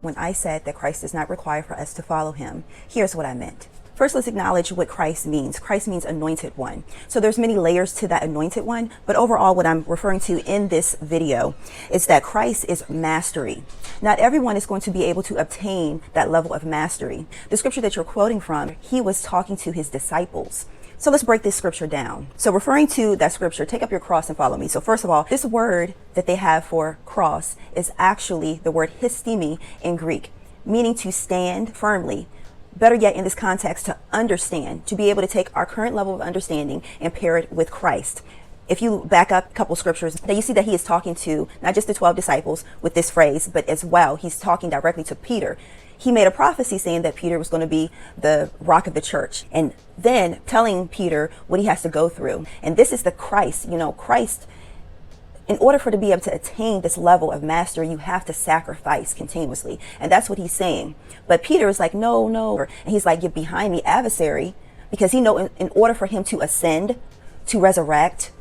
When I said that Christ does not require for us to follow him, here's what I meant. First, let's acknowledge what Christ means. Christ means anointed one. So there's many layers to that anointed one, but overall what I'm referring to in this video is that Christ is mastery. Not everyone is going to be able to obtain that level of mastery. The scripture that you're quoting from, he was talking to his disciples. So let's break this scripture down. So referring to that scripture, take up your cross and follow me. So first of all, this word that they have for cross is actually the word histemi in Greek, meaning to stand firmly. Better yet, in this context, to understand, to be able to take our current level of understanding and pair it with Christ. If you back up a couple scriptures, then you see that he is talking to not just the 12 disciples with this phrase, but as well, he's talking directly to Peter. He made a prophecy saying that Peter was going to be the rock of the church, and then telling Peter what he has to go through. And this is the Christ, Christ, in order for to be able to attain this level of mastery, you have to sacrifice continuously. And that's what he's saying. But Peter is like, no. And he's like, get behind me, adversary, because he knows in order for him to ascend, to resurrect,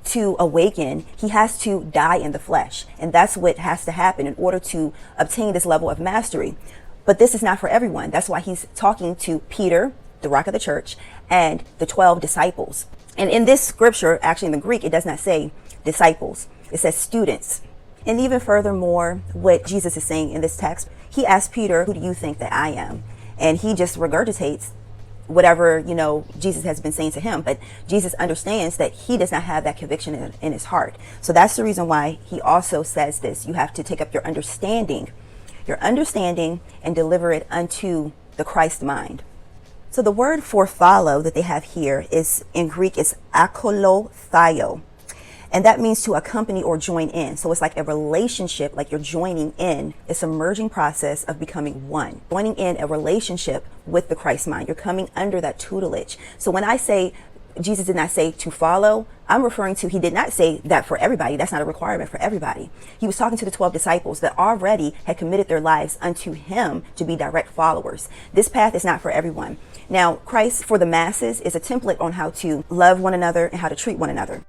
to awaken, he has to die in the flesh. And that's what has to happen in order to obtain this level of mastery. But this is not for everyone. That's why he's talking to Peter, the rock of the church, and the 12 disciples. And in this scripture, actually in the Greek, it does not say disciples. It says students. And even furthermore, what Jesus is saying in this text, he asked Peter, who do you think that I am? And he just regurgitates whatever, Jesus has been saying to him. But Jesus understands that he does not have that conviction in his heart. So that's the reason why he also says this. You have to take up your understanding and deliver it unto the Christ mind. So the word for follow that they have here is in Greek is akolothio. And that means to accompany or join in. So it's like a relationship, like you're joining in. It's a merging process of becoming one. Joining in a relationship with the Christ mind. You're coming under that tutelage. So when I say Jesus did not say to follow, I'm referring to, he did not say that for everybody. That's not a requirement for everybody. He was talking to the 12 disciples that already had committed their lives unto him to be direct followers. This path is not for everyone. Now, Christ for the masses is a template on how to love one another and how to treat one another.